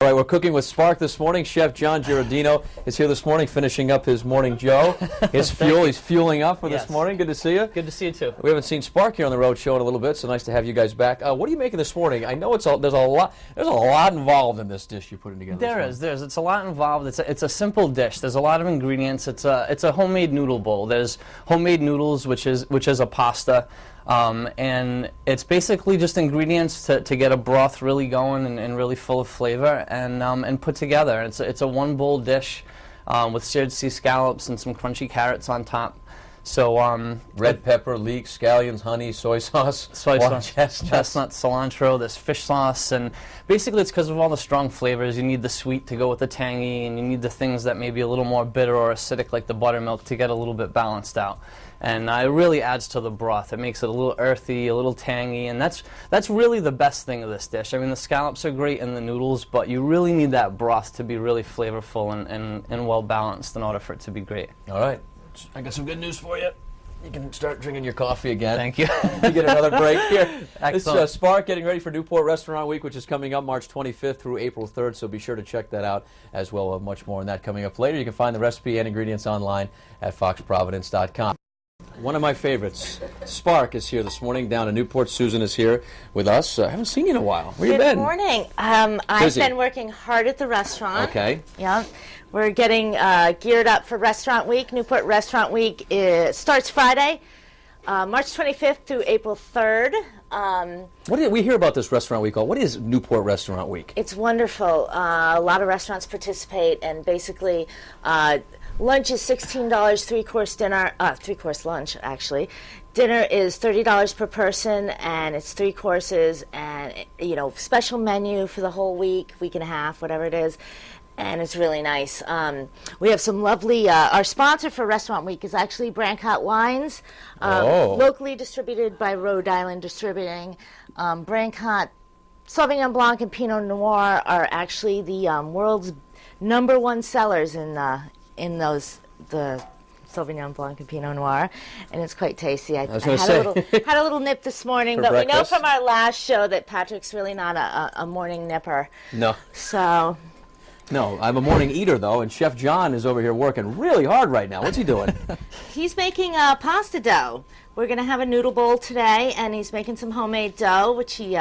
All right, we're cooking with Spark this morning. Chef John Giordino is here this morning, finishing up his morning Joe. His fuel, he's fueling up for this morning. Good to see you. Good to see you too. We haven't seen Spark here on the road show in a little bit, so nice to have you guys back. What are you making this morning? I know there's a lot involved in this dish you're putting together. There's it's a lot involved. It's a simple dish. There's a lot of ingredients. It's a homemade noodle bowl. There's homemade noodles, which is a pasta. And it's basically just ingredients to get a broth really going and really full of flavor and put together. It's a one bowl dish with seared sea scallops and some crunchy carrots on top. So red pepper, leek, scallions, honey, soy sauce, chestnut, cilantro. There's fish sauce, and basically it's because of all the strong flavors. You need the sweet to go with the tangy, and you need the things that may be a little more bitter or acidic, like the buttermilk, to get a little bit balanced out. And it really adds to the broth. It makes it a little earthy, a little tangy, and that's really the best thing of this dish. I mean, the scallops are great in the noodles, but you really need that broth to be really flavorful and well balanced in order for it to be great. All right. I got some good news for you. You can start drinking your coffee again. Thank you. You get another break here. Excellent. It's Spark getting ready for Newport Restaurant Week, which is coming up March 25th through April 3rd, so be sure to check that out as well. We'll have much more on that coming up later. You can find the recipe and ingredients online at foxprovidence.com. One of my favorites, Spark, is here this morning down in Newport. Susan is here with us. I haven't seen you in a while. Where you been? Good morning. I've been working hard at the restaurant. Okay. Yeah. We're getting geared up for Restaurant Week. Newport Restaurant Week starts Friday, March 25th through April 3rd. What did we hear about this Restaurant Week? What is Newport Restaurant Week? It's wonderful. A lot of restaurants participate, and basically lunch is $16, three-course lunch, actually. Dinner is $30 per person, and it's 3 courses, and, special menu for the whole week and a half, whatever it is. And it's really nice. We have some lovely, our sponsor for Restaurant Week is actually Brancott Wines, locally distributed by Rhode Island Distributing. Brancott Sauvignon Blanc and Pinot Noir are actually the world's #1 sellers in the Sauvignon Blanc and Pinot Noir, and it's quite tasty. I had a little nip this morning, but breakfast. We know from our last show that Patrick's really not a morning nipper. No. So... No, I'm a morning eater, though, and Chef John is over here working really hard right now. What's he doing? He's making pasta dough. We're going to have a noodle bowl today, and he's making some homemade dough, which he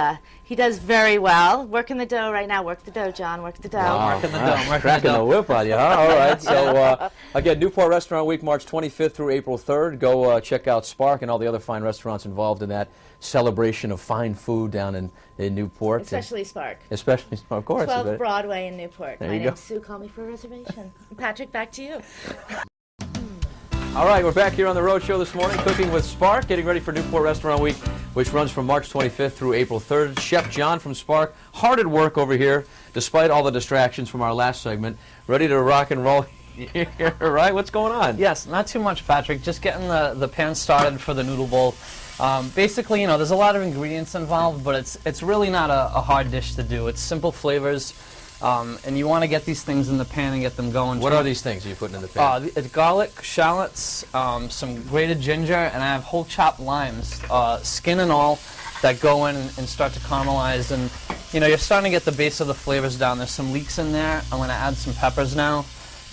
does very well. Working the dough right now. Work the dough, John. Work the dough. Wow. Working the dough. Cracking the whip on you, huh? All right. So, again, Newport Restaurant Week, March 25th through April 3rd. Go check out Spark and all the other fine restaurants involved in that celebration of fine food down in Newport. Especially Spark. Especially Spark, of course. 12 Broadway in Newport. There My you go. name's Sue. Call me for a reservation. Patrick, back to you. All right, we're back here on the Road Show this morning, cooking with Spark, getting ready for Newport Restaurant Week, which runs from March 25th through April 3rd. Chef John from Spark, hard at work over here, despite all the distractions from our last segment, ready to rock and roll here, right? What's going on? Yes, not too much, Patrick. Just getting the pan started for the noodle bowl. Basically, there's a lot of ingredients involved, but it's really not a hard dish to do. It's simple flavors. And you want to get these things in the pan and get them going. What are these things you're putting in the pan? It's garlic, shallots, some grated ginger, and I have whole chopped limes, skin and all, that go in and start to caramelize. And you're starting to get the base of the flavors down. There's some leeks in there. I'm going to add some peppers now,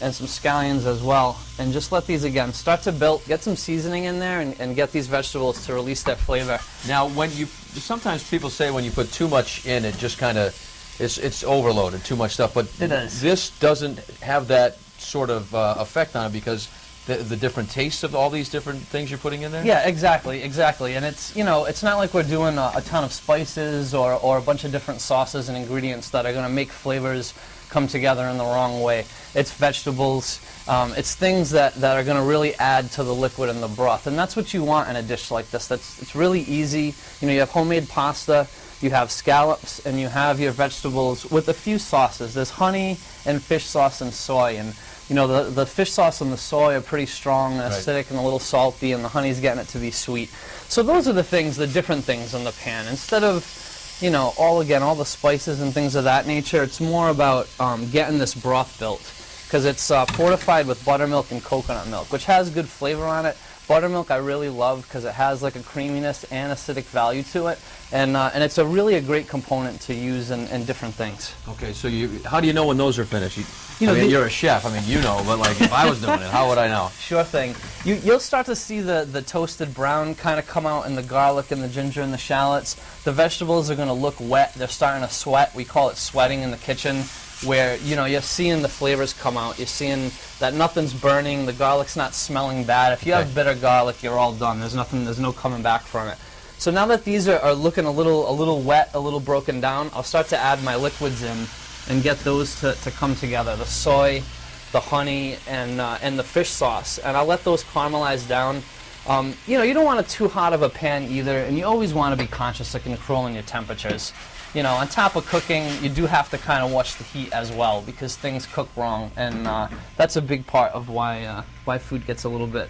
and some scallions as well. And just let these again start to build. Get some seasoning in there, and get these vegetables to release their flavor. Now, sometimes people say when you put too much in, it just kind of. It's overloaded, too much stuff, but this doesn't have that sort of effect on it because the different tastes of all these different things you're putting in there? Yeah, exactly. And it's, it's not like we're doing a ton of spices or a bunch of different sauces and ingredients that are going to make flavors come together in the wrong way. It's vegetables. It's things that are going to really add to the liquid in the broth, and that's what you want in a dish like this. It's really easy. You have homemade pasta. You have scallops, and you have your vegetables with a few sauces. There's honey and fish sauce and soy, and the fish sauce and the soy are pretty strong and acidic and a little salty, and the honey's getting it to be sweet. So those are the different things in the pan. Instead of, all the spices and things of that nature, it's more about getting this broth built, because it's fortified with buttermilk and coconut milk, which has good flavor on it, Buttermilk I really love because it has like a creaminess and acidic value to it, and it's really a great component to use in different things. Okay, so how do you know when those are finished? You know, I mean, you're a chef. I mean, you know, but like if I was doing it, how would I know? Sure thing. You'll start to see the toasted brown kind of come out in the garlic and the ginger and the shallots. The vegetables are going to look wet. They're starting to sweat. We call it sweating in the kitchen, where you're seeing the flavors come out. You're seeing that nothing's burning. The garlic's not smelling bad. If you have bitter garlic, you're all done. There's no coming back from it. So now that these are looking a little wet, a little broken down, I'll start to add my liquids in and get those to come together. The soy, the honey, and the fish sauce. And I'll let those caramelize down. You don't want it too hot of a pan either, and you always want to be conscious of controlling your temperatures. On top of cooking, you do have to kind of watch the heat as well, because things cook wrong, and that's a big part of why food gets a little bit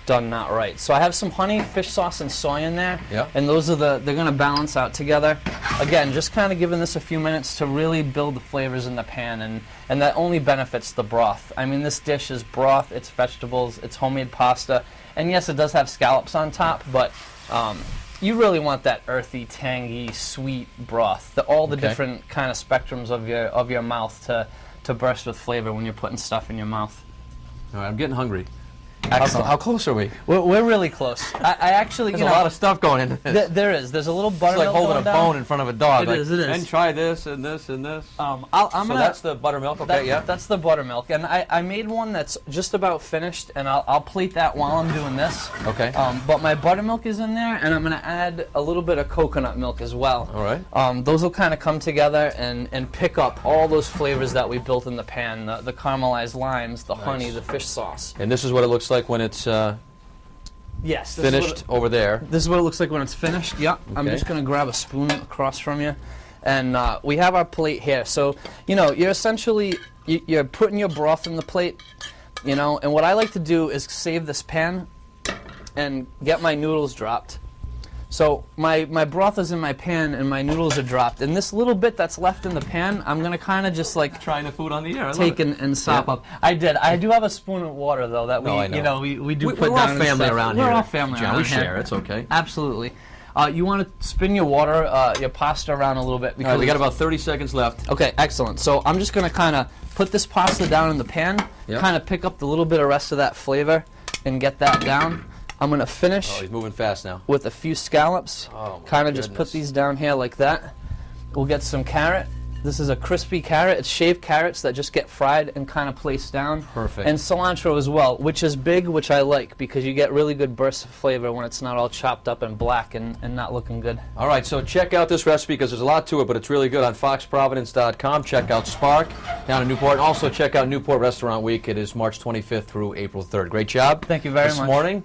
done not right. So I have some honey, fish sauce, and soy in there, and those are they're going to balance out together. Again, just kind of giving this a few minutes to really build the flavors in the pan, and that only benefits the broth. I mean, this dish is broth, it's vegetables, it's homemade pasta, and yes, it does have scallops on top, but you really want that earthy, tangy, sweet broth. All the different kind of spectrums of your mouth to burst with flavor when you're putting stuff in your mouth. All right, I'm getting hungry. Excellent. How close are we? We're really close. I actually, There's a lot of stuff going into this. There is. There's a little buttermilk. It's like holding a bone in front of a dog. It is. And try this and this and this. So that's the buttermilk. Okay, That's the buttermilk, and I made one that's just about finished, and I'll plate that while I'm doing this. Okay. But my buttermilk is in there, and I'm going to add a little bit of coconut milk as well. All right. Those will kind of come together and pick up all those flavors that we built in the pan: the caramelized limes, the honey, the fish sauce. And this is what it looks like when it's yes, finished over there. This is what it looks like when it's finished. Yeah. Okay. I'm just going to grab a spoon across from you. And we have our plate here. So, you're essentially, you're putting your broth in the plate, and what I like to do is save this pan and get my noodles dropped. So my broth is in my pan and my noodles are dropped. And this little bit that's left in the pan, I'm going to kind of just like trying the food on the air. Take and sop up. I do have a spoon of water though that we do put down. We're all family around here. We're all family around here. We share. It's okay. Absolutely. You want to spin your your pasta around a little bit. Because we got about 30 seconds left. Okay, excellent. So I'm just going to kind of put this pasta down in the pan, kind of pick up the little bit of rest of that flavor and get that down. I'm going to finish he's moving fast now. With a few scallops. Kind of just put these down here like that. We'll get some carrot. This is a crispy carrot. It's shaved carrots that just get fried and kind of placed down. Perfect. And cilantro as well, which is big, which I like, because you get really good bursts of flavor when it's not all chopped up and black and not looking good. All right, so check out this recipe because there's a lot to it, but it's really good on foxprovidence.com. Check out Spark down in Newport. Also check out Newport Restaurant Week. It is March 25th through April 3rd. Great job. Thank you very much. This morning.